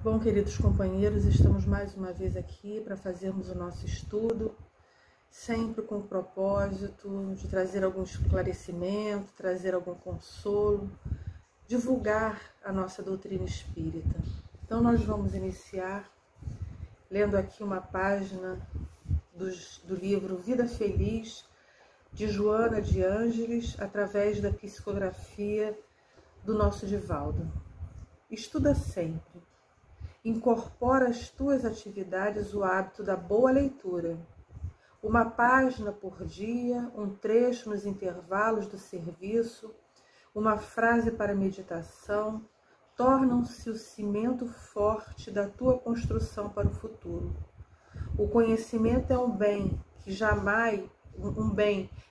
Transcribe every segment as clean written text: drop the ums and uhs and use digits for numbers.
Bom, queridos companheiros, estamos mais uma vez aqui para fazermos o nosso estudo, sempre com o propósito de trazer algum esclarecimento, trazer algum consolo, divulgar a nossa doutrina espírita. Então nós vamos iniciar lendo aqui uma página do livro Vida Feliz, de Joana de Ângeles, através da psicografia do nosso Divaldo. Estuda sempre. Incorpora às tuas atividades o hábito da boa leitura. Uma página por dia, um trecho nos intervalos do serviço, uma frase para meditação, tornam-se o cimento forte da tua construção para o futuro. O conhecimento é um bem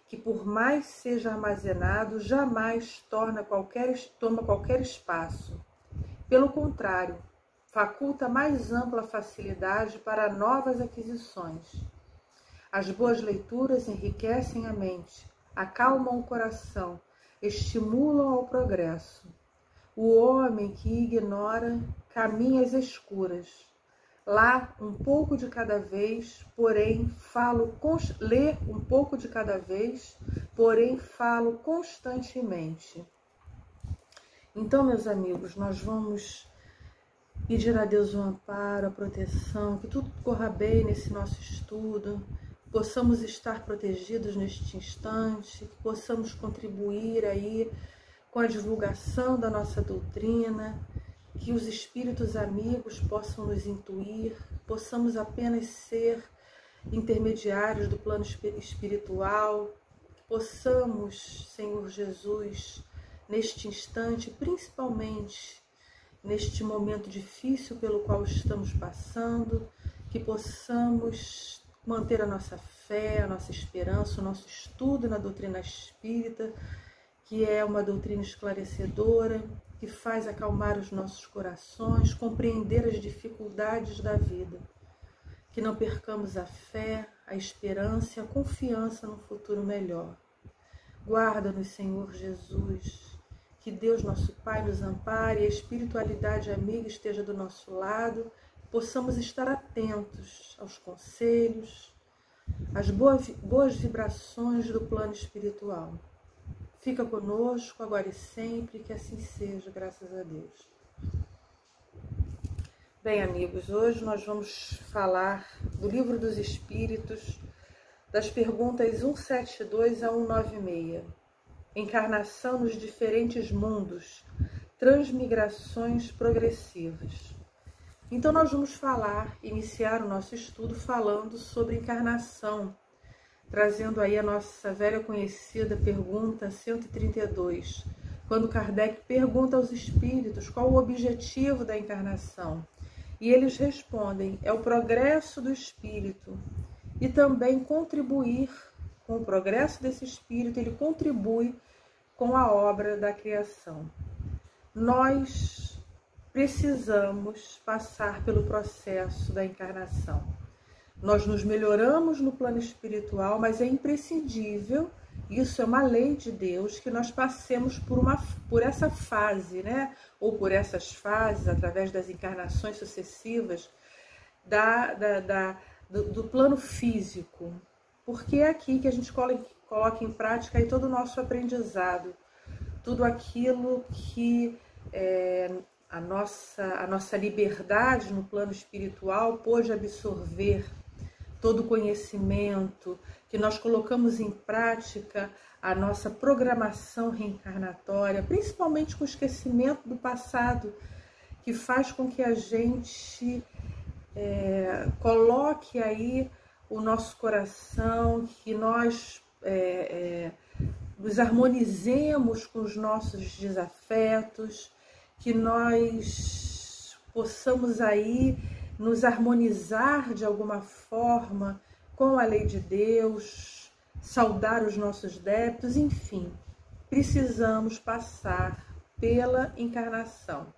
que por mais seja armazenado, jamais toma qualquer espaço. Pelo contrário, faculta mais ampla facilidade para novas aquisições. As boas leituras enriquecem a mente, acalmam o coração, estimulam ao progresso. O homem que ignora caminha às escuras. Lá, um pouco de cada vez, lê um pouco de cada vez, porém falo constantemente. Então, meus amigos, nós vamos pedir a Deus o amparo, a proteção, que tudo corra bem nesse nosso estudo, possamos estar protegidos neste instante, que possamos contribuir aí com a divulgação da nossa doutrina, que os espíritos amigos possam nos intuir, possamos apenas ser intermediários do plano espiritual, que possamos, Senhor Jesus, neste instante, principalmente neste momento difícil pelo qual estamos passando, que possamos manter a nossa fé, a nossa esperança, o nosso estudo na doutrina espírita, que é uma doutrina esclarecedora, que faz acalmar os nossos corações, compreender as dificuldades da vida, que não percamos a fé, a esperança e a confiança no futuro melhor. Guarda-nos, Senhor Jesus. Que Deus, nosso Pai, nos ampare, a espiritualidade amiga esteja do nosso lado, possamos estar atentos aos conselhos, às boas vibrações do plano espiritual. Fica conosco agora e sempre, que assim seja, graças a Deus. Bem, amigos, hoje nós vamos falar do Livro dos Espíritos, das perguntas 172 a 196. Encarnação nos diferentes mundos, transmigrações progressivas. Então nós vamos iniciar o nosso estudo falando sobre encarnação, trazendo aí a nossa velha conhecida pergunta 132, quando Kardec pergunta aos espíritos qual o objetivo da encarnação. E eles respondem, é o progresso do espírito e também contribuir com o progresso desse espírito, ele contribui com a obra da criação. Nós precisamos passar pelo processo da encarnação. Nós nos melhoramos no plano espiritual, mas é imprescindível, isso é uma lei de Deus, que nós passemos por essa fase, né? Ou por essas fases, através das encarnações sucessivas do plano físico. Porque é aqui que a gente coloca em prática aí todo o nosso aprendizado, tudo aquilo que a nossa liberdade no plano espiritual pôde absorver, todo o conhecimento, que nós colocamos em prática a nossa programação reencarnatória, principalmente com o esquecimento do passado, que faz com que a gente coloque aí o nosso coração, que nós nos harmonizemos com os nossos desafetos, que nós possamos aí nos harmonizar de alguma forma com a lei de Deus, saldar os nossos débitos, enfim, precisamos passar pela encarnação.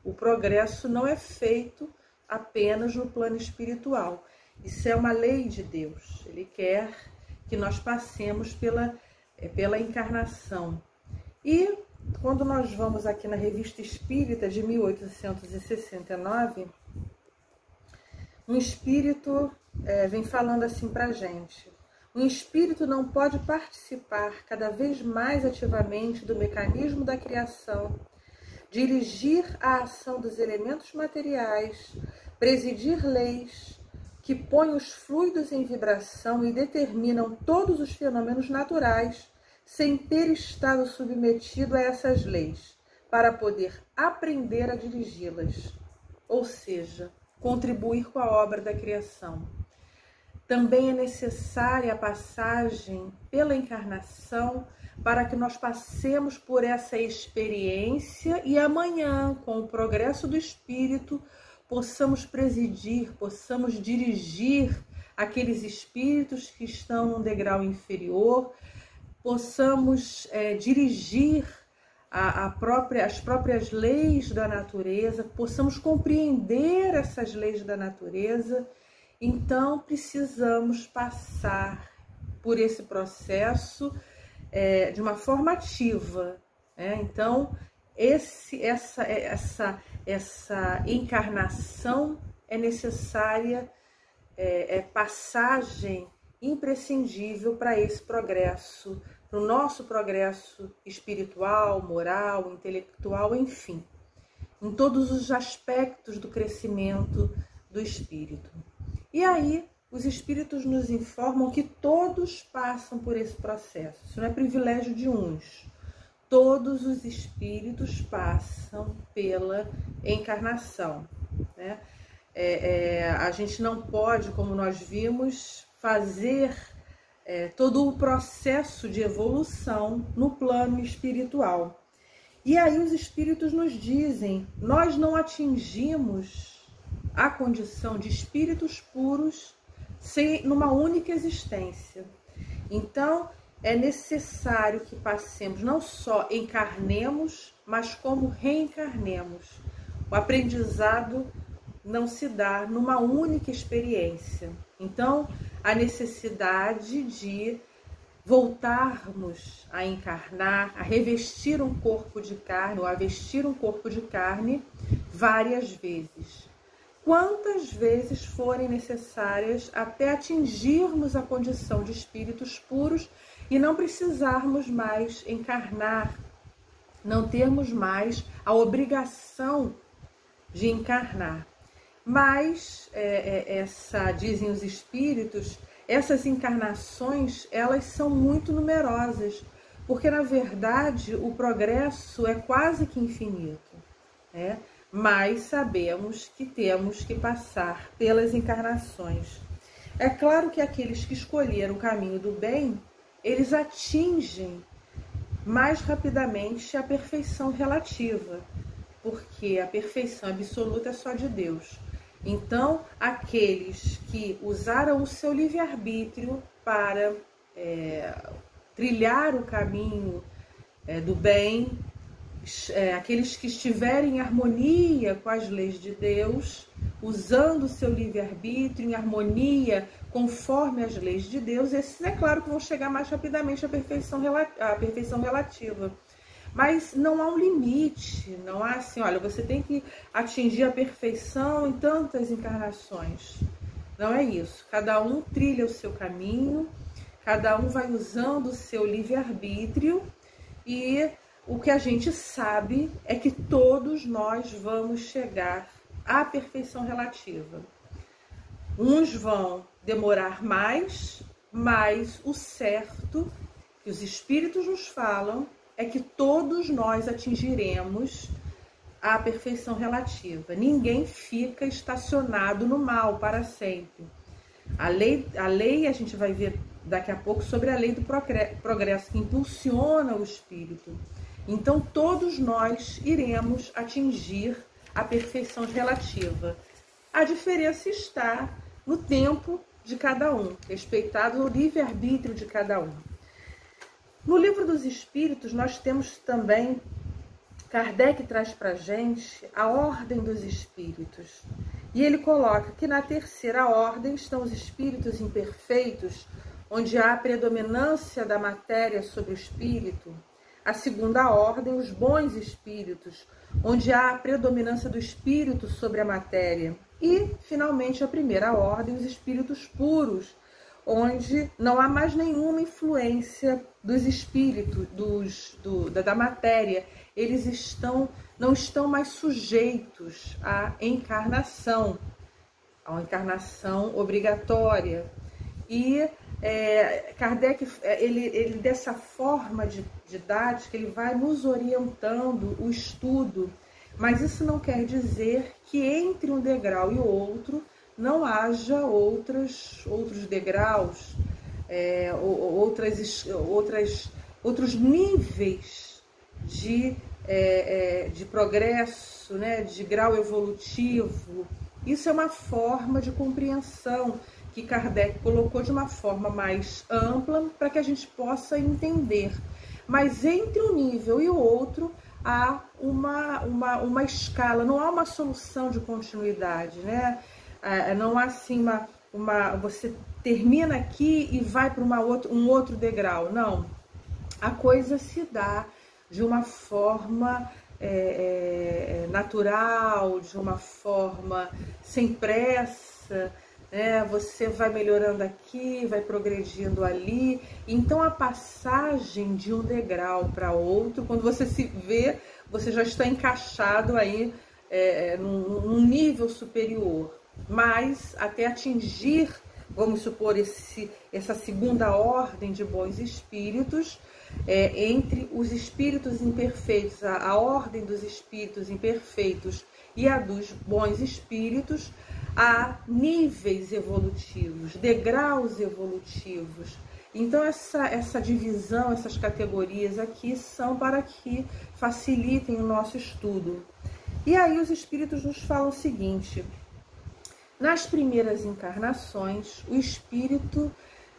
O progresso não é feito apenas no plano espiritual. Isso é uma lei de Deus. Ele quer que nós passemos pela encarnação. E quando nós vamos aqui na Revista Espírita de 1869, um espírito vem falando assim pra gente: um espírito não pode participar cada vez mais ativamente do mecanismo da criação, dirigir a ação dos elementos materiais, presidir leis que põem os fluidos em vibração e determinam todos os fenômenos naturais, sem ter estado submetido a essas leis, para poder aprender a dirigi-las, ou seja, contribuir com a obra da criação. Também é necessária a passagem pela encarnação para que nós passemos por essa experiência e amanhã, com o progresso do espírito, possamos presidir, possamos dirigir aqueles espíritos que estão num degrau inferior, possamos dirigir as próprias leis da natureza, possamos compreender essas leis da natureza. Então, precisamos passar por esse processo de uma forma ativa. Então, essa encarnação é necessária, passagem imprescindível para esse progresso, para o nosso progresso espiritual, moral, intelectual, enfim, em todos os aspectos do crescimento do espírito. E aí, os espíritos nos informam que todos passam por esse processo. Isso não é privilégio de uns. Todos os espíritos passam pela encarnação, né? A gente não pode, como nós vimos, fazer todo o processo de evolução no plano espiritual. E aí os espíritos nos dizem: nós não atingimos a condição de espíritos puros numa única existência. Então, é necessário que passemos, não só encarnemos, mas como reencarnemos. O aprendizado não se dá numa única experiência. Então, a necessidade de voltarmos a encarnar, a revestir um corpo de carne, ou a vestir um corpo de carne várias vezes. Quantas vezes forem necessárias até atingirmos a condição de espíritos puros e não precisarmos mais encarnar, não termos mais a obrigação de encarnar. Mas, dizem os espíritos, essas encarnações, elas são muito numerosas, porque, na verdade, o progresso é quase que infinito, né? Mas sabemos que temos que passar pelas encarnações. É claro que aqueles que escolheram o caminho do bem, eles atingem mais rapidamente a perfeição relativa, porque a perfeição absoluta é só de Deus. Então, aqueles que usaram o seu livre-arbítrio para trilhar o caminho do bem, aqueles que estiverem em harmonia com as leis de Deus, usando o seu livre-arbítrio em harmonia conforme as leis de Deus, esses é claro que vão chegar mais rapidamente à perfeição relativa. Mas não há um limite, não há assim, olha, você tem que atingir a perfeição em tantas encarnações. Não é isso. Cada um trilha o seu caminho, cada um vai usando o seu livre-arbítrio, e o que a gente sabe é que todos nós vamos chegar à perfeição relativa. Uns vão demorar mais, mas o certo que os espíritos nos falam é que todos nós atingiremos a perfeição relativa. Ninguém fica estacionado no mal para sempre. A lei, a gente vai ver daqui a pouco sobre a lei do progresso que impulsiona o espírito. Então, todos nós iremos atingir a perfeição relativa. A diferença está no tempo de cada um, respeitado o livre-arbítrio de cada um. No Livro dos Espíritos, nós temos também, Kardec traz para a gente a ordem dos espíritos. E ele coloca que na terceira ordem estão os espíritos imperfeitos, onde há a predominância da matéria sobre o espírito. a segunda ordem, os bons espíritos, onde há a predominância do espírito sobre a matéria. E, finalmente, a primeira ordem, os espíritos puros, onde não há mais nenhuma influência dos espíritos, da matéria. Eles não estão mais sujeitos à encarnação obrigatória. E Kardec, ele dessa forma didática, ele vai nos orientando o estudo, mas isso não quer dizer que entre um degrau e outro não haja outros degraus, outros níveis de progresso, né, de grau evolutivo. Isso é uma forma de compreensão que Kardec colocou de uma forma mais ampla para que a gente possa entender. Mas entre um nível e o outro há uma escala, não há uma solução de continuidade, né? Não há assim você termina aqui e vai para um outro degrau. Não. A coisa se dá de uma forma natural, de uma forma sem pressa, né? Você vai melhorando aqui, vai progredindo ali. Então a passagem de um degrau para outro, quando você se vê, você já está encaixado aí num nível superior. Mas até atingir, vamos supor, essa segunda ordem de bons espíritos, entre os espíritos imperfeitos, a ordem dos espíritos imperfeitos e a dos bons espíritos, há níveis evolutivos, degraus evolutivos. Então essa divisão, essas categorias aqui são para que facilitem o nosso estudo. E aí os espíritos nos falam o seguinte: nas primeiras encarnações, o espírito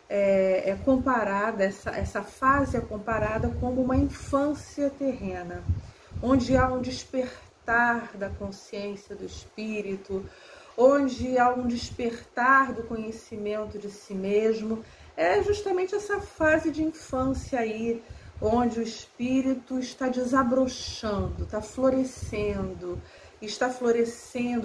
é comparado, essa fase é comparada como uma infância terrena, onde há um despertar da consciência do espírito, onde há um despertar do conhecimento de si mesmo. É justamente essa fase de infância aí, onde o espírito está desabrochando, está florescendo,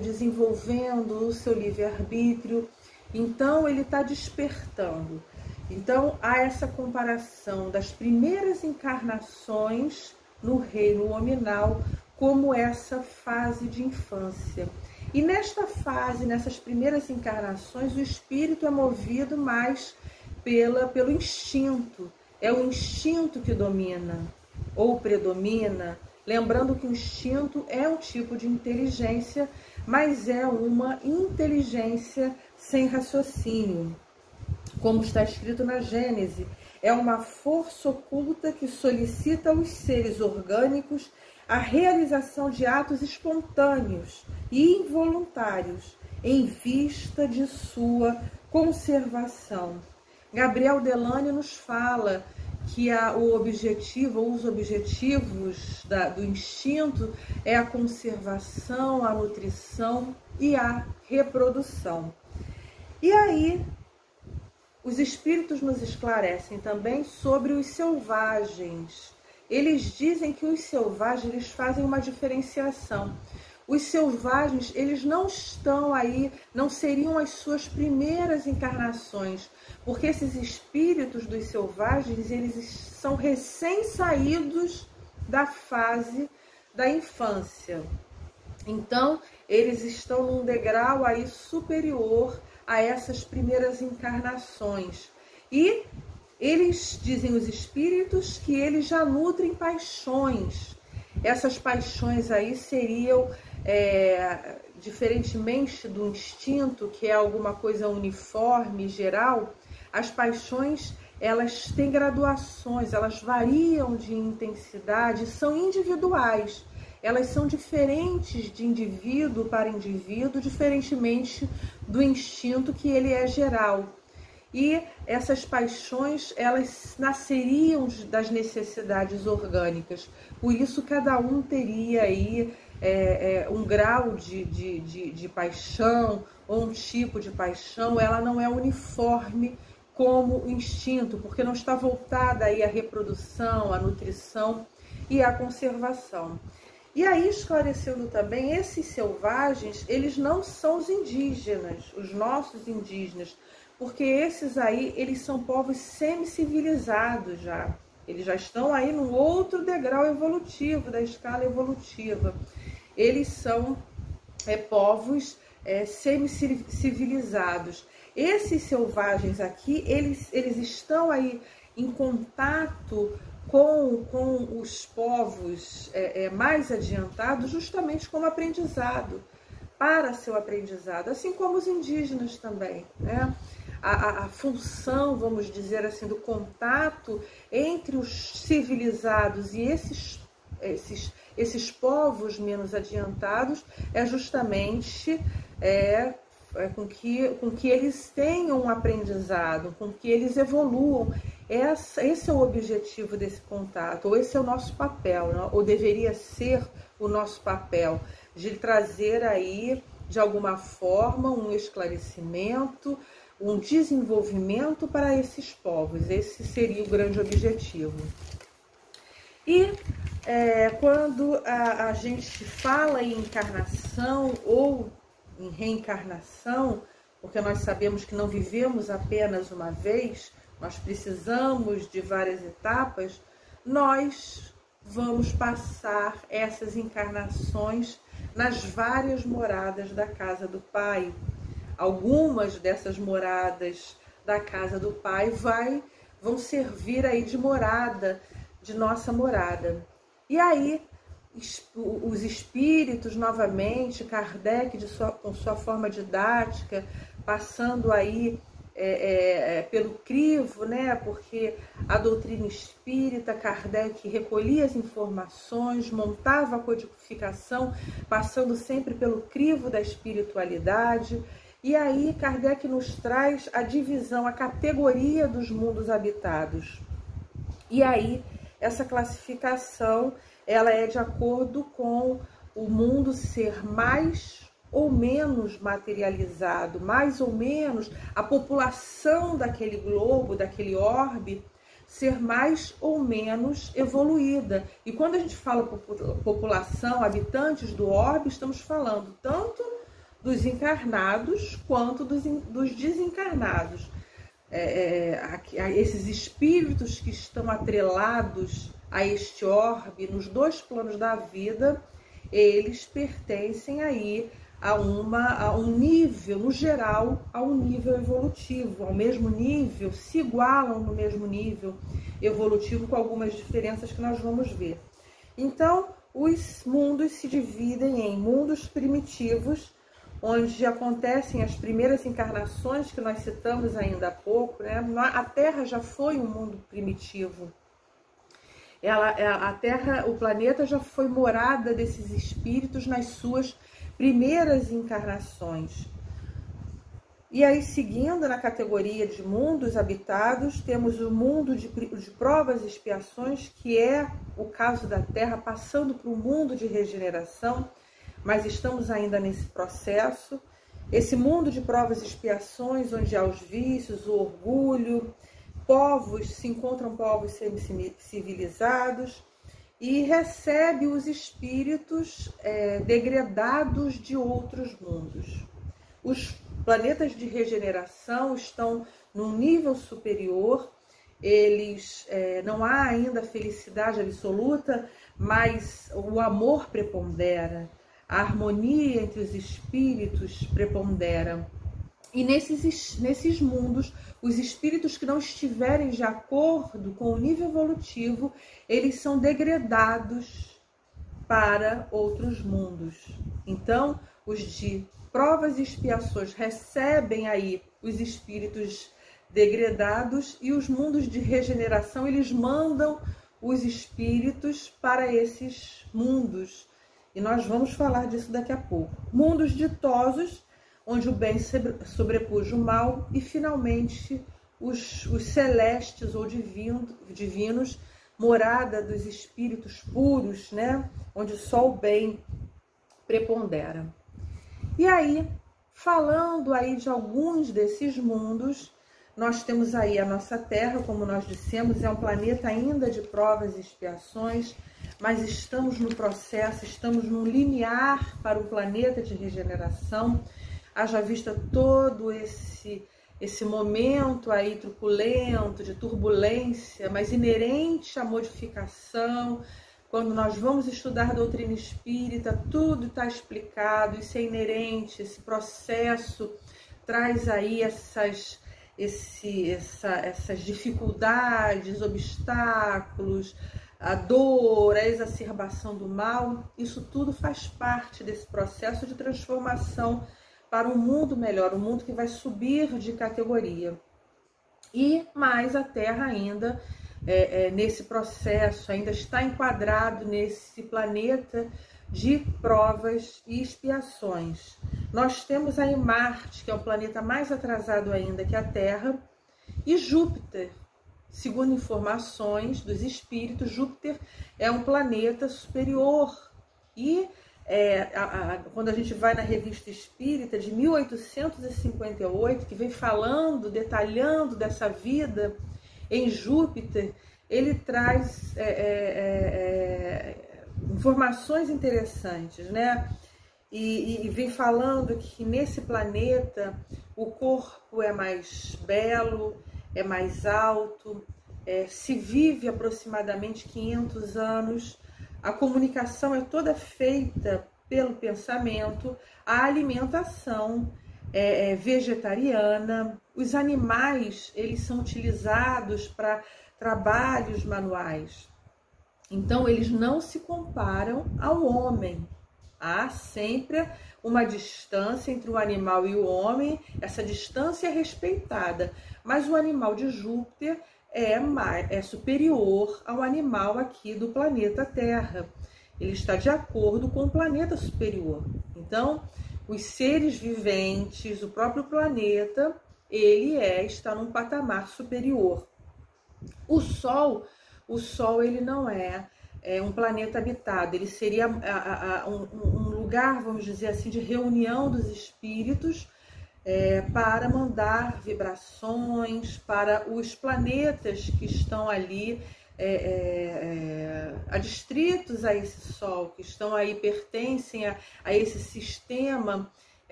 desenvolvendo o seu livre-arbítrio. Então ele está despertando. Então há essa comparação das primeiras encarnações no reino nominal como essa fase de infância. E nesta fase, nessas primeiras encarnações, o espírito é movido mais pelo instinto. É o instinto que domina ou predomina. Lembrando que o instinto é um tipo de inteligência, mas é uma inteligência sem raciocínio. Como está escrito na Gênese, é uma força oculta que solicita aos seres orgânicos a realização de atos espontâneos e involuntários em vista de sua conservação. Gabriel Delane nos fala que o objetivo, ou os objetivos do instinto é a conservação, a nutrição e a reprodução. E aí, os espíritos nos esclarecem também sobre os selvagens. Eles dizem que os selvagens, eles fazem uma diferenciação. Os selvagens, eles não estão aí, não seriam as suas primeiras encarnações, porque esses espíritos dos selvagens, eles são recém-saídos da fase da infância. Então, eles estão num degrau aí superior a essas primeiras encarnações. E eles dizem, os espíritos, que eles já nutrem paixões. Essas paixões aí seriam, diferentemente do instinto, que é alguma coisa uniforme, geral, as paixões, elas têm graduações, elas variam de intensidade, são individuais. Elas são diferentes de indivíduo para indivíduo, diferentemente do instinto, que ele é geral. E essas paixões, elas nasceriam das necessidades orgânicas. Por isso, cada um teria aí um grau de paixão, ou um tipo de paixão. Ela não é uniforme como instinto, porque não está voltada aí à reprodução, à nutrição e à conservação. E aí, esclarecendo também, esses selvagens, eles não são os indígenas, os nossos indígenas, porque esses aí, eles são povos semi-civilizados já. Eles já estão aí num outro degrau evolutivo, da escala evolutiva. Eles são povos semi-civilizados. Esses selvagens aqui, eles estão aí em contato com os povos mais adiantados, justamente como aprendizado, para seu aprendizado, assim como os indígenas também, né? A função, vamos dizer assim, do contato entre os civilizados e esses povos menos adiantados é justamente com que eles tenham um aprendizado, com que eles evoluam. Esse é o objetivo desse contato, ou esse é o nosso papel, né? Ou deveria ser o nosso papel, de trazer aí, de alguma forma, um esclarecimento, um desenvolvimento para esses povos. Esse seria o grande objetivo. E quando a gente fala em encarnação ou em reencarnação, porque nós sabemos que não vivemos apenas uma vez, nós precisamos de várias etapas, nós vamos passar essas encarnações nas várias moradas da casa do Pai. Algumas dessas moradas da casa do Pai vão servir aí de morada, de nossa morada. E aí, os espíritos, novamente, Kardec, com sua forma didática, passando aí pelo crivo, né? Porque a doutrina espírita, Kardec recolhia as informações, montava a codificação, passando sempre pelo crivo da espiritualidade. E aí Kardec nos traz a divisão, a categoria dos mundos habitados. E aí essa classificação, ela é de acordo com o mundo ser mais ou menos materializado, mais ou menos a população daquele globo, daquele orbe, ser mais ou menos evoluída. E quando a gente fala população, habitantes do orbe, estamos falando tanto dos encarnados quanto dos desencarnados. Esses espíritos que estão atrelados a este orbe, nos dois planos da vida, eles pertencem aí a um nível, no geral, a um nível evolutivo, ao mesmo nível, se igualam no mesmo nível evolutivo, com algumas diferenças que nós vamos ver. Então, os mundos se dividem em mundos primitivos, onde acontecem as primeiras encarnações que nós citamos ainda há pouco, né? A Terra já foi um mundo primitivo. A Terra, o planeta já foi morada desses espíritos nas suas primeiras encarnações. E aí, seguindo na categoria de mundos habitados, temos o mundo de provas e expiações, que é o caso da Terra, passando para o mundo de regeneração, mas estamos ainda nesse processo. Esse mundo de provas e expiações, onde há os vícios, o orgulho, se encontram povos semi-civilizados, e recebe os espíritos degradados de outros mundos. Os planetas de regeneração estão num nível superior, eles não há ainda felicidade absoluta, mas o amor prepondera, a harmonia entre os espíritos prepondera. E nesses mundos, os espíritos que não estiverem de acordo com o nível evolutivo, eles são degradados para outros mundos. Então, os de provas e expiações recebem aí os espíritos degradados, e os mundos de regeneração, eles mandam os espíritos para esses mundos. E nós vamos falar disso daqui a pouco. Mundos ditosos, onde o bem sobrepuja o mal, e finalmente os celestes ou divinos, morada dos espíritos puros, né? Onde só o bem prepondera. E aí, falando aí de alguns desses mundos, nós temos aí a nossa Terra, como nós dissemos, é um planeta ainda de provas e expiações, mas estamos no processo, estamos num limiar para o planeta de regeneração. Haja vista todo esse momento aí truculento, de turbulência, mas inerente à modificação. Quando nós vamos estudar a doutrina espírita, tudo está explicado, isso é inerente, esse processo traz aí essas dificuldades, obstáculos, a dor, a exacerbação do mal. Isso tudo faz parte desse processo de transformação para um mundo melhor, um mundo que vai subir de categoria. E mais a Terra ainda, nesse processo, ainda está enquadrado nesse planeta de provas e expiações. Nós temos aí Marte, que é o planeta mais atrasado ainda que a Terra, e Júpiter. Segundo informações dos espíritos, Júpiter é um planeta superior. E quando a gente vai na Revista Espírita de 1858, que vem falando, detalhando dessa vida em Júpiter, ele traz informações interessantes, né? E vem falando que nesse planeta o corpo é mais belo, é mais alto, se vive aproximadamente 500 anos, a comunicação é toda feita pelo pensamento, a alimentação é vegetariana, os animais eles são utilizados para trabalhos manuais, então eles não se comparam ao homem. Há sempre uma distância entre o animal e o homem, essa distância é respeitada, mas o animal de Júpiter é superior ao animal aqui do planeta Terra. Ele está de acordo com o planeta superior. Então, os seres viventes, o próprio planeta, ele está num patamar superior. O Sol ele não é um planeta habitado, ele seria um lugar, vamos dizer assim, de reunião dos espíritos para mandar vibrações para os planetas que estão ali adstritos a esse Sol, que estão aí, pertencem a esse sistema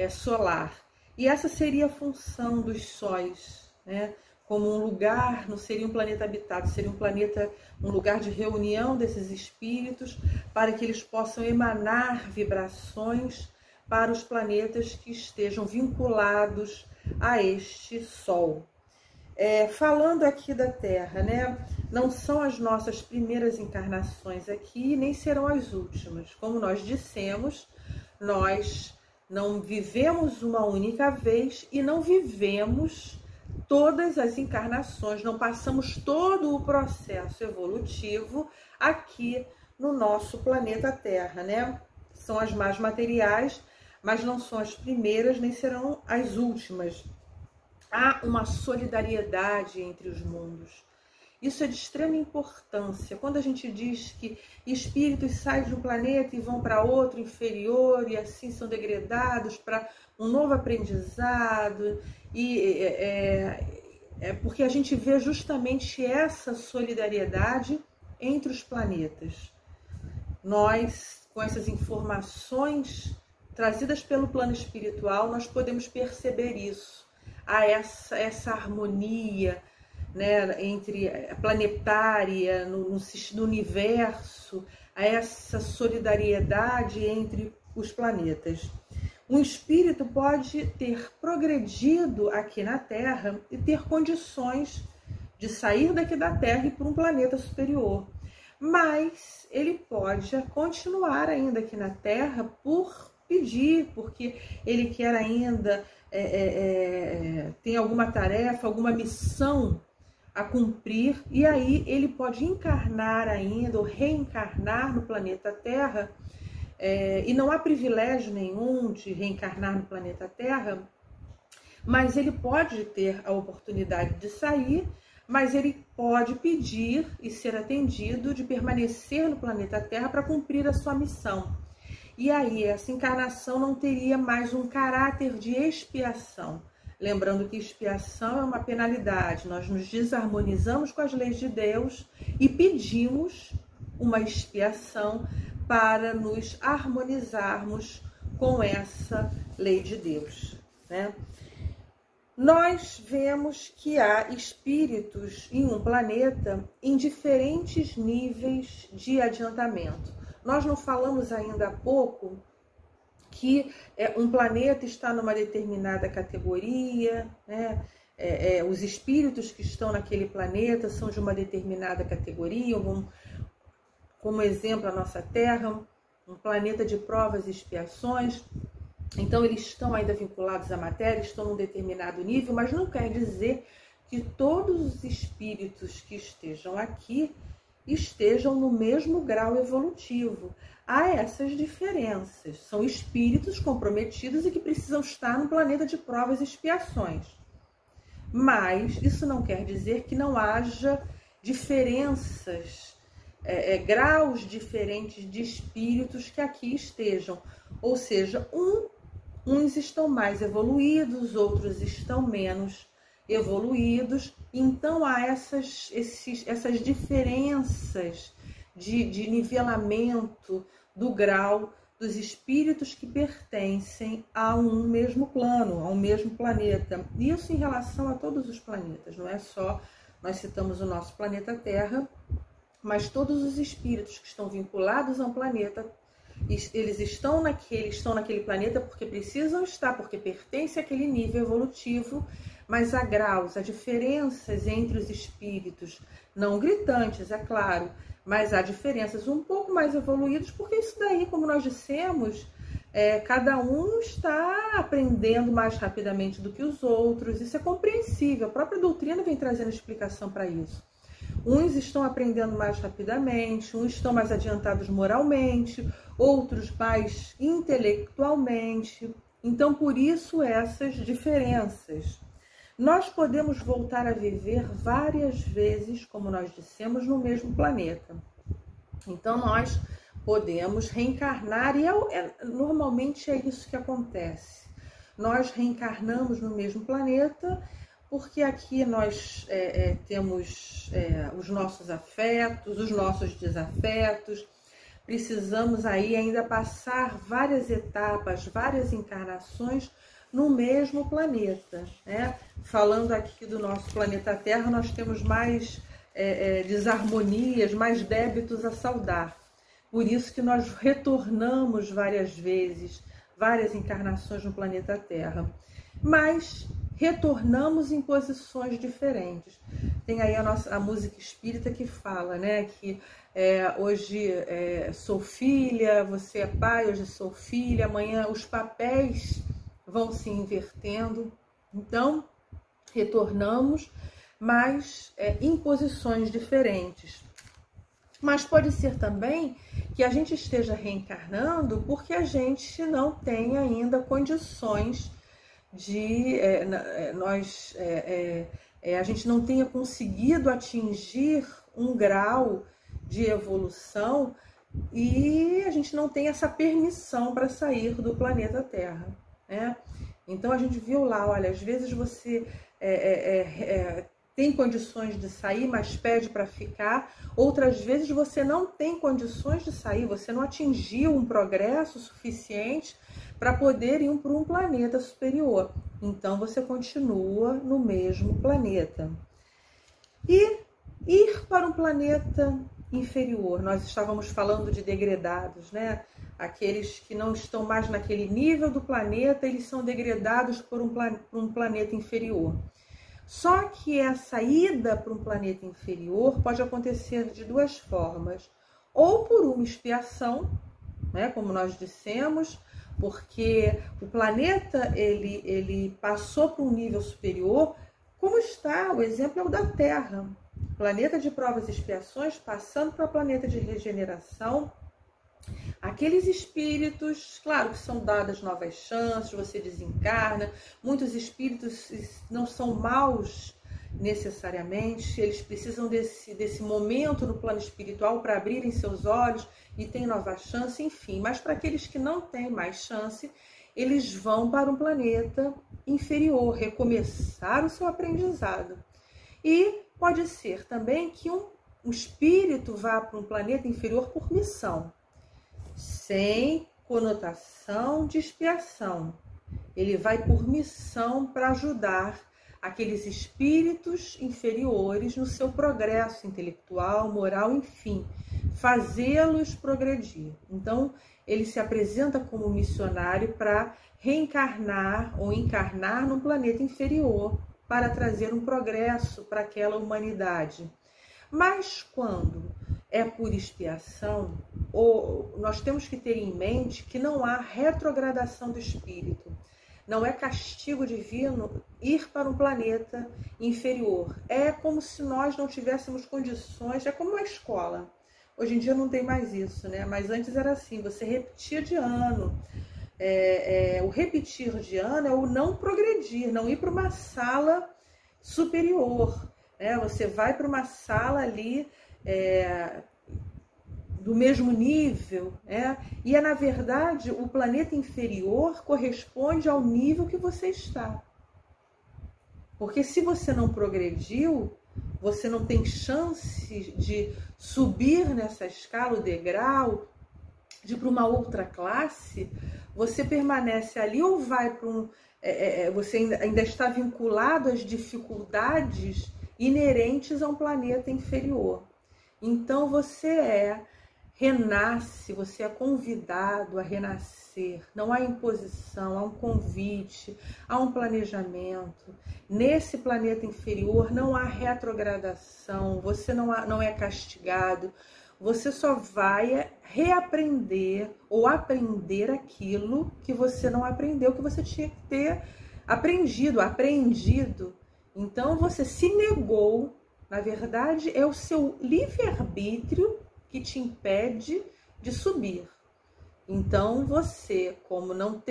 solar. E essa seria a função dos sóis, né? Como um lugar, não seria um planeta habitado, seria um lugar de reunião desses espíritos para que eles possam emanar vibrações para os planetas que estejam vinculados a este Sol. Falando aqui da Terra, né? Não são as nossas primeiras encarnações aqui, nem serão as últimas. Como nós dissemos, nós não vivemos uma única vez e não vivemos todas as encarnações, não passamos todo o processo evolutivo aqui no nosso planeta Terra, né? São as mais materiais, mas não são as primeiras, nem serão as últimas. Há uma solidariedade entre os mundos. Isso é de extrema importância. Quando a gente diz que espíritos saem de um planeta e vão para outro inferior e assim são degradados para um novo aprendizado, porque a gente vê justamente essa solidariedade entre os planetas. Nós, com essas informações trazidas pelo plano espiritual, nós podemos perceber isso. Há essa harmonia, né, entre a planetária, no universo, a essa solidariedade entre os planetas. Um espírito pode ter progredido aqui na Terra e ter condições de sair daqui da Terra e ir para um planeta superior. Mas ele pode continuar ainda aqui na Terra por pedir, porque ele quer ainda, tem alguma tarefa, alguma missão a cumprir, e aí ele pode encarnar ainda ou reencarnar no planeta Terra, e não há privilégio nenhum de reencarnar no planeta Terra, mas ele pode ter a oportunidade de sair, mas ele pode pedir e ser atendido de permanecer no planeta Terra para cumprir a sua missão. E aí essa encarnação não teria mais um caráter de expiação, Lembrando que expiação é uma penalidade. Nós nos desarmonizamos com as leis de Deus e pedimos uma expiação para nos harmonizarmos com essa lei de Deus, né? Nós vemos que há espíritos em um planeta em diferentes níveis de adiantamento. Nós não falamos ainda há pouco que um planeta está numa determinada categoria, né? Os espíritos que estão naquele planeta são de uma determinada categoria, como exemplo a nossa Terra, um planeta de provas e expiações. Então eles estão ainda vinculados à matéria, estão num determinado nível, mas não quer dizer que todos os espíritos que estejam aqui estejam no mesmo grau evolutivo. Há essas diferenças. São espíritos comprometidos e que precisam estar no planeta de provas e expiações. Mas isso não quer dizer que não haja diferenças, graus diferentes de espíritos que aqui estejam. Ou seja, uns estão mais evoluídos, outros estão menos evoluídos. Então há essas diferenças de nivelamento do grau dos espíritos que pertencem a um mesmo plano, a um mesmo planeta. Isso em relação a todos os planetas, não é só, nós citamos o nosso planeta Terra, mas todos os espíritos que estão vinculados a um planeta, eles estão naquele planeta porque precisam estar, porque pertencem àquele nível evolutivo, mas há graus, há diferenças entre os espíritos, não gritantes, é claro, mas há diferenças um pouco mais evoluídos, porque isso daí, como nós dissemos, cada um está aprendendo mais rapidamente do que os outros, isso é compreensível, a própria doutrina vem trazendo explicação para isso. Uns estão aprendendo mais rapidamente, uns estão mais adiantados moralmente, outros mais intelectualmente. Então, por isso, essas diferenças. Nós podemos voltar a viver várias vezes, como nós dissemos, no mesmo planeta. Então, nós podemos reencarnar, e normalmente é isso que acontece. Nós reencarnamos no mesmo planeta, porque aqui nós temos os nossos afetos, os nossos desafetos, precisamos aí ainda passar várias etapas, várias encarnações no mesmo planeta, né? Falando aqui do nosso planeta Terra, nós temos mais desarmonias, mais débitos a saldar. Por isso que nós retornamos várias vezes, várias encarnações no planeta Terra. Mas retornamos em posições diferentes. Tem aí a música espírita que fala, né, que hoje sou filha, você é pai, hoje sou filha, amanhã os papéis vão se invertendo. Então, retornamos, mas em posições diferentes. Mas pode ser também que a gente esteja reencarnando porque a gente não tem ainda condições a gente não tenha conseguido atingir um grau de evolução e a gente não tem essa permissão para sair do planeta Terra, né? Então a gente viu lá, olha, às vezes você tem condições de sair, mas pede para ficar. Outras vezes você não tem condições de sair, você não atingiu um progresso suficiente para poder ir para um planeta superior. Então você continua no mesmo planeta. E ir para um planeta inferior, nós estávamos falando de degradados, né? Aqueles que não estão mais naquele nível do planeta, eles são degradados por um planeta inferior. Só que essa ida para um planeta inferior pode acontecer de duas formas. Ou por uma expiação, né, como nós dissemos, porque o planeta ele passou para um nível superior, como está, o exemplo é o da Terra. Planeta de provas e expiações passando para o planeta de regeneração. Aqueles espíritos, claro que são dadas novas chances, você desencarna. Muitos espíritos não são maus necessariamente, eles precisam desse momento no plano espiritual para abrirem seus olhos e tem nova chance, enfim. Mas para aqueles que não têm mais chance, eles vão para um planeta inferior, recomeçar o seu aprendizado. E pode ser também que um espírito vá para um planeta inferior por missão, sem conotação de expiação. Ele vai por missão para ajudar aqueles espíritos inferiores no seu progresso intelectual, moral, enfim, fazê-los progredir. Então, ele se apresenta como missionário para reencarnar ou encarnar num planeta inferior para trazer um progresso para aquela humanidade. Mas quando é por expiação, nós temos que ter em mente que não há retrogradação do espírito. Não é castigo divino ir para um planeta inferior. É como se nós não tivéssemos condições, é como uma escola. Hoje em dia não tem mais isso, né? Mas antes era assim, você repetia de ano. O repetir de ano é o não progredir, não ir para uma sala superior. Né? Você vai para uma sala ali do mesmo nível, né? E na verdade, o planeta inferior corresponde ao nível que você está. Porque se você não progrediu, você não tem chance de subir nessa escala, o degrau, de ir para uma outra classe, você permanece ali ou vai para você ainda está vinculado às dificuldades inerentes a um planeta inferior. Então você renasce, você é convidado a renascer. Não há imposição, há um convite, há um planejamento. Nesse planeta inferior não há retrogradação, você não é castigado, você só vai reaprender ou aprender aquilo que você não aprendeu, que você tinha que ter aprendido. Então você se negou, na verdade é o seu livre-arbítrio que te impede de subir. Então você, como não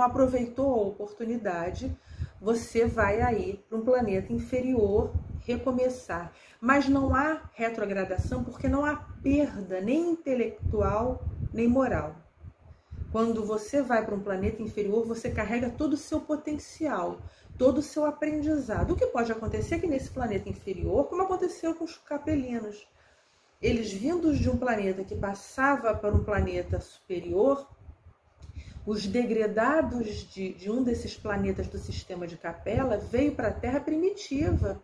aproveitou a oportunidade, você vai aí para um planeta inferior recomeçar. Mas não há retrogradação porque não há perda nem intelectual nem moral. Quando você vai para um planeta inferior, você carrega todo o seu potencial, todo o seu aprendizado. O que pode acontecer é que nesse planeta inferior, como aconteceu com os capelinos, eles vindos de um planeta que passava para um planeta superior, os degredados de um desses planetas do sistema de Capela veio para a Terra primitiva.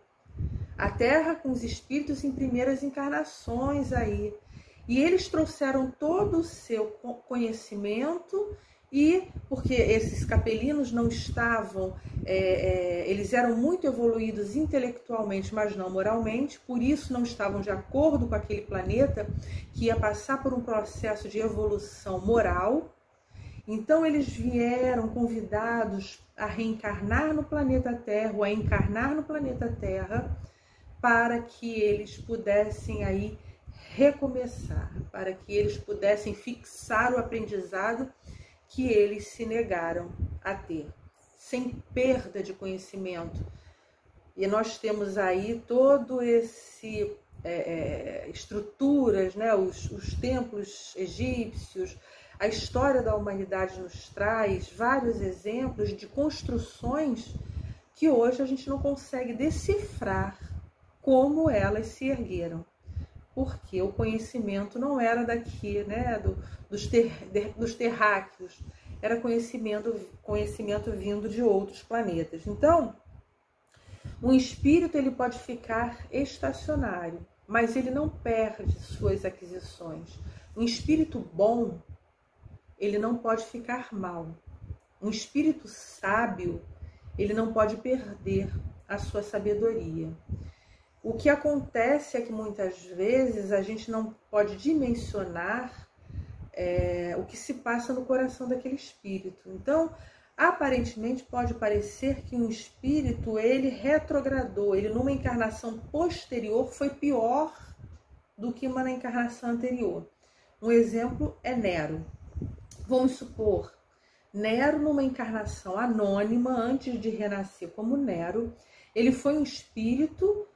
A Terra com os espíritos em primeiras encarnações aí. E eles trouxeram todo o seu conhecimento porque esses capelinos não estavam, eles eram muito evoluídos intelectualmente, mas não moralmente, por isso não estavam de acordo com aquele planeta que ia passar por um processo de evolução moral. Então eles vieram convidados a reencarnar no planeta Terra, ou a encarnar no planeta Terra, para que eles pudessem aí recomeçar, para que eles pudessem fixar o aprendizado que eles se negaram a ter, sem perda de conhecimento. E nós temos aí todo esse estruturas, né? Os templos egípcios, a história da humanidade nos traz vários exemplos de construções que hoje a gente não consegue decifrar como elas se ergueram. Porque o conhecimento não era daqui, né, dos terráqueos, era conhecimento vindo de outros planetas. Então, um espírito ele pode ficar estacionário, mas ele não perde suas aquisições. Um espírito bom, ele não pode ficar mal. Um espírito sábio, ele não pode perder a sua sabedoria. O que acontece é que muitas vezes a gente não pode dimensionar o que se passa no coração daquele espírito. Então, aparentemente pode parecer que um espírito ele retrogradou, ele numa encarnação posterior foi pior do que uma na encarnação anterior. Um exemplo é Nero. Vamos supor, Nero numa encarnação anônima, antes de renascer como Nero, ele foi um espírito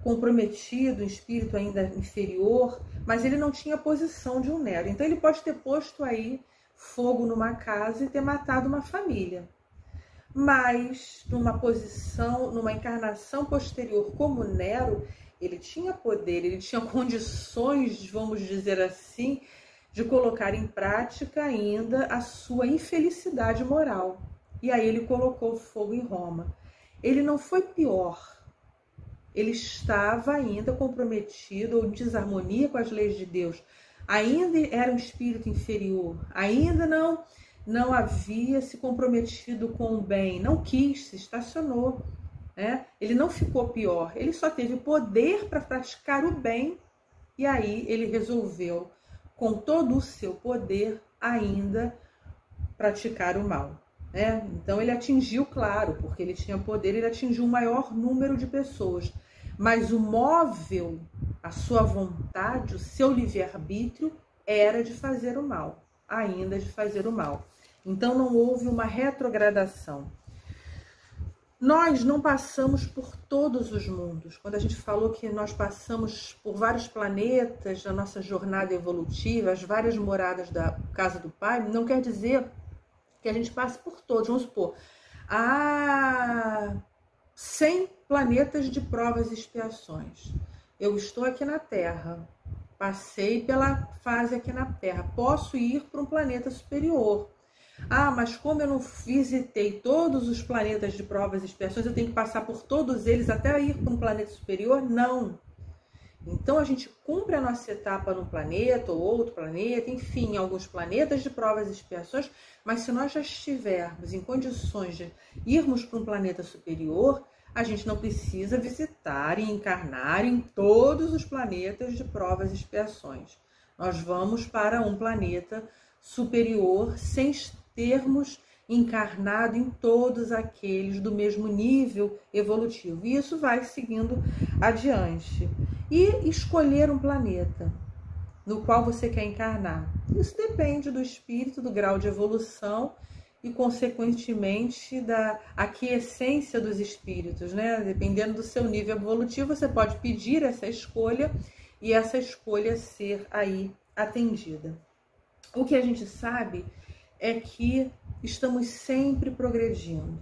comprometido, um espírito ainda inferior, mas ele não tinha a posição de um Nero. Então ele pode ter posto aí fogo numa casa e ter matado uma família. mas numa posição, numa encarnação posterior como Nero, ele tinha poder, ele tinha condições, vamos dizer assim, de colocar em prática ainda a sua infelicidade moral. E aí ele colocou fogo em Roma. Ele não foi pior, ele estava ainda comprometido ou em desarmonia com as leis de Deus. Ainda era um espírito inferior, ainda não havia se comprometido com o bem, não quis, se estacionou, né? Ele não ficou pior, ele só teve poder para praticar o bem, e aí ele resolveu, com todo o seu poder, ainda praticar o mal, né? Então ele atingiu, claro, porque ele tinha poder, ele atingiu um maior número de pessoas, mas o móvel, a sua vontade, o seu livre-arbítrio era de fazer o mal, ainda de fazer o mal. Então não houve uma retrogradação. Nós não passamos por todos os mundos. Quando a gente falou que nós passamos por vários planetas na nossa jornada evolutiva, as várias moradas da casa do Pai, não quer dizer que a gente passe por todos. Vamos supor, há 100 planetas de provas e expiações. Eu estou aqui na Terra, passei pela fase aqui na Terra, posso ir para um planeta superior. Ah, mas como eu não visitei todos os planetas de provas e expiações, eu tenho que passar por todos eles até ir para um planeta superior? Não. Então a gente cumpre a nossa etapa num planeta ou outro planeta, enfim, alguns planetas de provas e expiações, mas se nós já estivermos em condições de irmos para um planeta superior, a gente não precisa visitar e encarnar em todos os planetas de provas e expiações. Nós vamos para um planeta superior sem termos encarnado em todos aqueles do mesmo nível evolutivo. E isso vai seguindo adiante. E escolher um planeta no qual você quer encarnar. Isso depende do espírito, do grau de evolução e, consequentemente, da aquiescência dos espíritos, né? Dependendo do seu nível evolutivo, você pode pedir essa escolha e essa escolha ser aí atendida. O que a gente sabe é que estamos sempre progredindo.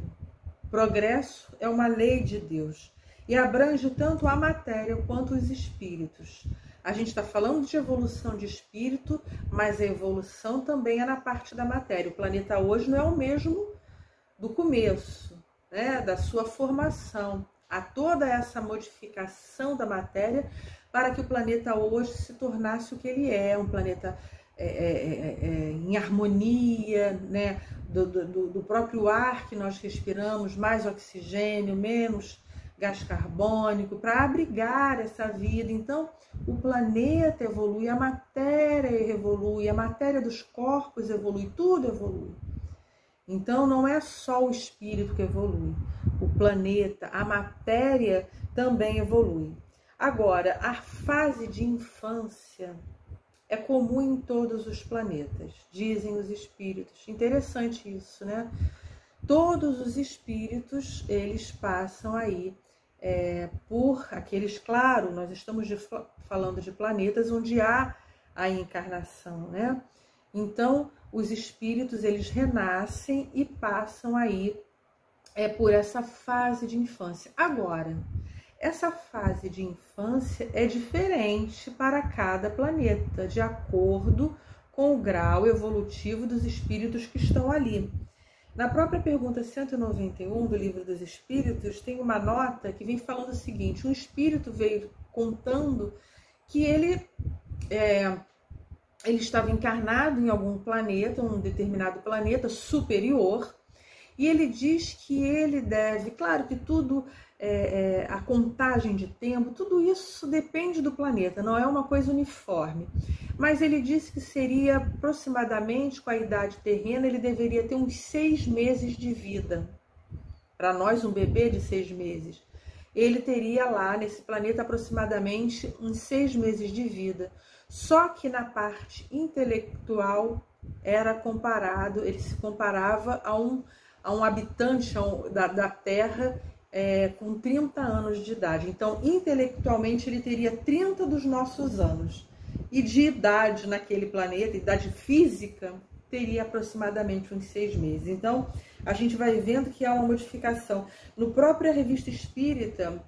Progresso é uma lei de Deus e abrange tanto a matéria quanto os espíritos. A gente está falando de evolução de espírito, mas a evolução também é na parte da matéria. O planeta hoje não é o mesmo do começo, né, da sua formação. Há toda essa modificação da matéria para que o planeta hoje se tornasse o que ele é, um planeta em harmonia, né, do próprio ar que nós respiramos, mais oxigênio, menos gás carbônico, para abrigar essa vida. Então, o planeta evolui, a matéria evolui, a matéria dos corpos evolui, tudo evolui. Então, não é só o espírito que evolui, o planeta, a matéria também evolui. Agora, a fase de infância é comum em todos os planetas, dizem os espíritos. Interessante isso, né? Todos os espíritos, eles passam aí por aqueles, claro, nós estamos falando de planetas onde há a encarnação, né? Então, os espíritos, eles renascem e passam aí por essa fase de infância. Agora, essa fase de infância é diferente para cada planeta, de acordo com o grau evolutivo dos espíritos que estão ali. Na própria pergunta 191 do Livro dos Espíritos, tem uma nota que vem falando o seguinte: um espírito veio contando que ele estava encarnado em algum planeta, um determinado planeta superior, e ele diz que ele deve, claro que tudo, a contagem de tempo, tudo isso depende do planeta, não é uma coisa uniforme. Mas ele disse que seria aproximadamente, com a idade terrena, ele deveria ter uns 6 meses de vida. Para nós, um bebê de 6 meses. Ele teria lá, nesse planeta, aproximadamente uns 6 meses de vida. Só que na parte intelectual, era comparado, ele se comparava a um habitante da Terra com 30 anos de idade. Então, intelectualmente, ele teria 30 dos nossos anos. E de idade naquele planeta, idade física, teria aproximadamente uns 6 meses. Então, a gente vai vendo que há uma modificação. No próprio Revista Espírita,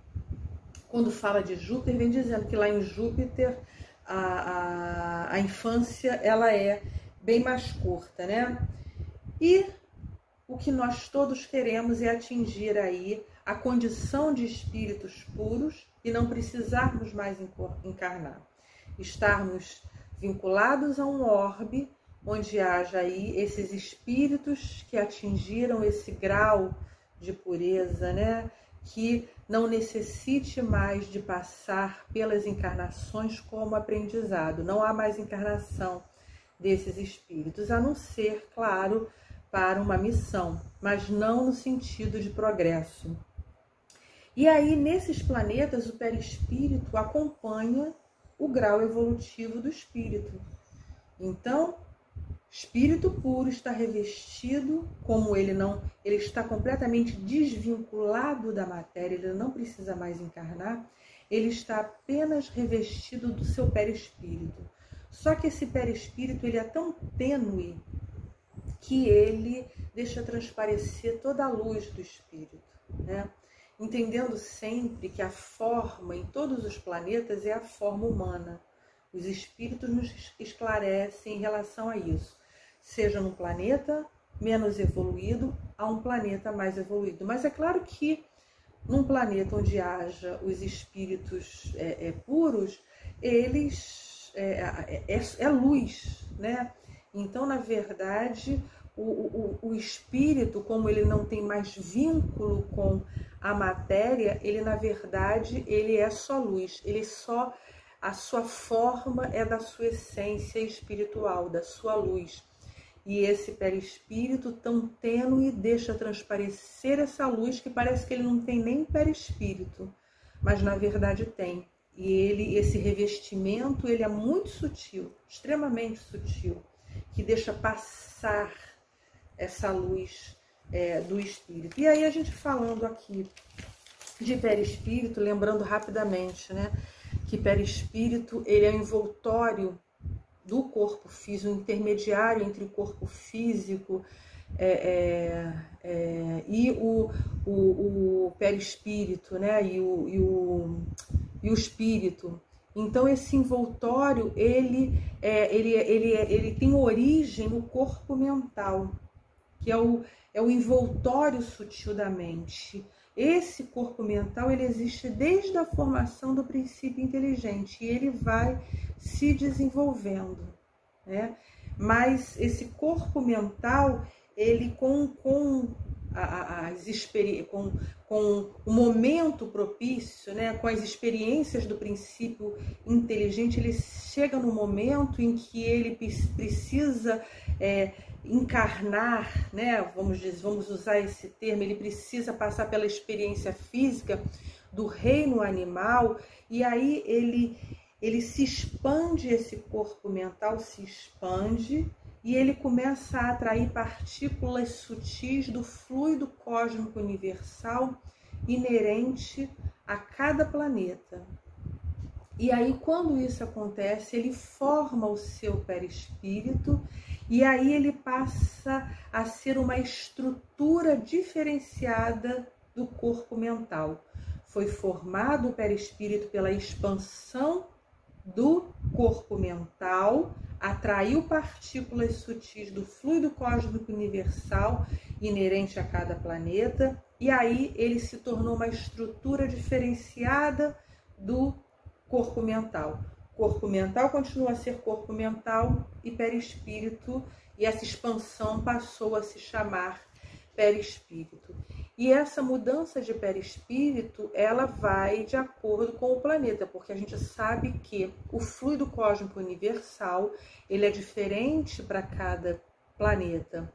quando fala de Júpiter, vem dizendo que lá em Júpiter a infância ela é bem mais curta, né? E o que nós todos queremos é atingir aí a condição de espíritos puros e não precisarmos mais encarnar. Estarmos vinculados a um orbe onde haja aí esses espíritos que atingiram esse grau de pureza, né? Que não necessite mais de passar pelas encarnações como aprendizado. Não há mais encarnação desses espíritos, a não ser, claro, para uma missão, mas não no sentido de progresso. E aí, nesses planetas, o perispírito acompanha o grau evolutivo do espírito. Então, espírito puro está revestido, como ele está completamente desvinculado da matéria, ele não precisa mais encarnar, ele está apenas revestido do seu perispírito. Só que esse perispírito ele é tão tênue que ele deixa transparecer toda a luz do espírito, né? Entendendo sempre que a forma em todos os planetas é a forma humana. Os espíritos nos esclarecem em relação a isso. Seja num planeta menos evoluído a um planeta mais evoluído. Mas é claro que num planeta onde haja os espíritos puros, eles é luz, né? Então, na verdade, o espírito, como ele não tem mais vínculo com a matéria, ele, na verdade, ele é só luz. A sua forma é da sua essência espiritual, da sua luz. E esse perispírito tão tênue deixa transparecer essa luz que parece que ele não tem nem perispírito, mas na verdade tem. E esse revestimento, ele é muito sutil, extremamente sutil, que deixa passar essa luz do espírito. E aí a gente falando aqui de perispírito, lembrando rapidamente, né, que perispírito ele é o envoltório do corpo físico, o intermediário entre o corpo físico e o perispírito, né, e o espírito. Então esse envoltório ele tem origem no corpo mental, que é o envoltório sutil da mente. Esse corpo mental ele existe desde a formação do princípio inteligente e ele vai se desenvolvendo, né? Mas esse corpo mental, ele com o momento propício, né, com as experiências do princípio inteligente, ele chega no momento em que ele precisa encarnar, né, vamos usar esse termo, ele precisa passar pela experiência física do reino animal, e aí ele se expande, esse corpo mental se expande, e ele começa a atrair partículas sutis do fluido cósmico universal inerente a cada planeta. E aí, quando isso acontece, ele forma o seu perispírito e aí ele passa a ser uma estrutura diferenciada do corpo mental. Foi formado o perispírito pela expansão do corpo mental, atraiu partículas sutis do fluido cósmico universal inerente a cada planeta, e aí ele se tornou uma estrutura diferenciada do corpo mental. Corpo mental continua a ser corpo mental e perispírito, e essa expansão passou a se chamar perispírito. E essa mudança de perispírito, ela vai de acordo com o planeta, porque a gente sabe que o fluido cósmico universal, ele é diferente para cada planeta.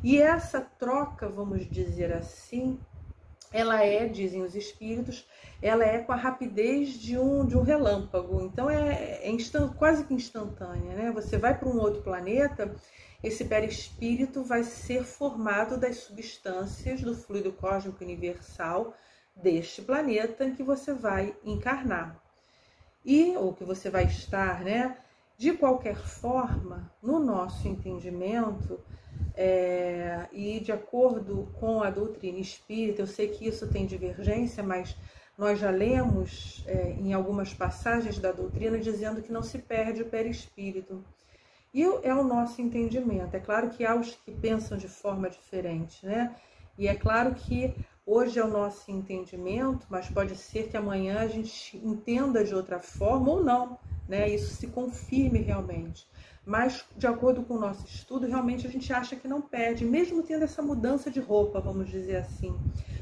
E essa troca, vamos dizer assim, ela dizem os espíritos, ela é com a rapidez de um relâmpago. Então quase que instantânea, né? Você vai para um outro planeta, esse perispírito vai ser formado das substâncias do fluido cósmico universal deste planeta em que você vai encarnar. Ou que você vai estar, né? De qualquer forma, no nosso entendimento, e de acordo com a doutrina espírita, eu sei que isso tem divergência, mas nós já lemos em algumas passagens da doutrina dizendo que não se perde o perispírito. E é o nosso entendimento. É claro que há os que pensam de forma diferente, né? E é claro que hoje é o nosso entendimento, mas pode ser que amanhã a gente entenda de outra forma ou não, né? Isso se confirme realmente. Mas, de acordo com o nosso estudo, realmente a gente acha que não perde, mesmo tendo essa mudança de roupa, vamos dizer assim.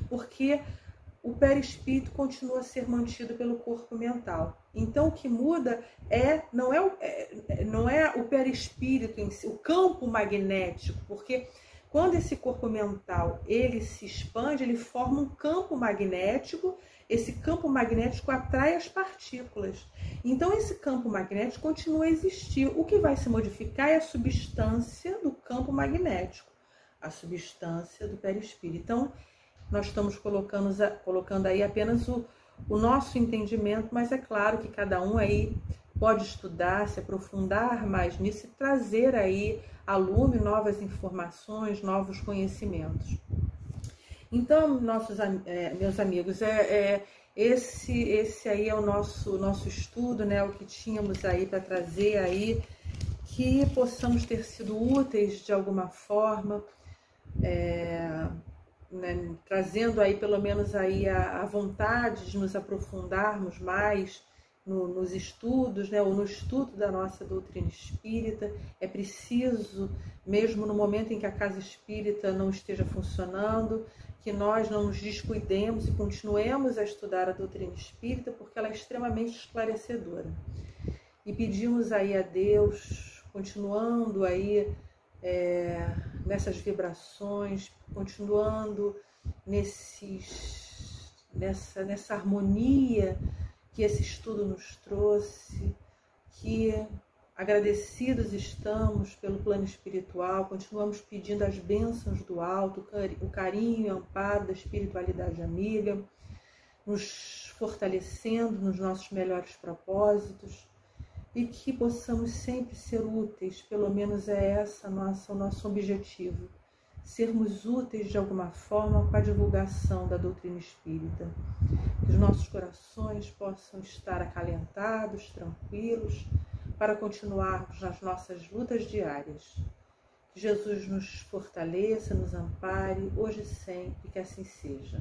Porque o perispírito continua a ser mantido pelo corpo mental. Então, o que muda não é o perispírito em si, o campo magnético, porque quando esse corpo mental ele se expande, ele forma um campo magnético. Esse campo magnético atrai as partículas. Então, esse campo magnético continua a existir. O que vai se modificar é a substância do campo magnético, a substância do perispírito. Então, nós estamos colocando aí apenas o nosso entendimento, mas é claro que cada um aí pode estudar, se aprofundar mais nisso e trazer aí à lume novas informações, novos conhecimentos. Então, meus amigos, esse aí é o nosso estudo, né? O que tínhamos aí para trazer aí, que possamos ter sido úteis de alguma forma, né, trazendo aí pelo menos aí a vontade de nos aprofundarmos mais nos estudos, né, ou no estudo da nossa doutrina espírita. É preciso, mesmo no momento em que a casa espírita não esteja funcionando, que nós não nos descuidemos e continuemos a estudar a doutrina espírita, porque ela é extremamente esclarecedora. E pedimos aí a Deus, continuando aí nessas vibrações, continuando nessa harmonia que esse estudo nos trouxe, que agradecidos estamos pelo plano espiritual, continuamos pedindo as bênçãos do alto, o carinho e amparo da espiritualidade amiga, nos fortalecendo nos nossos melhores propósitos, e que possamos sempre ser úteis, pelo menos o nosso objetivo, sermos úteis de alguma forma com a divulgação da doutrina espírita. Que os nossos corações possam estar acalentados, tranquilos, para continuarmos nas nossas lutas diárias. Que Jesus nos fortaleça, nos ampare, hoje e sempre, que assim seja.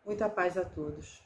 Muita paz a todos.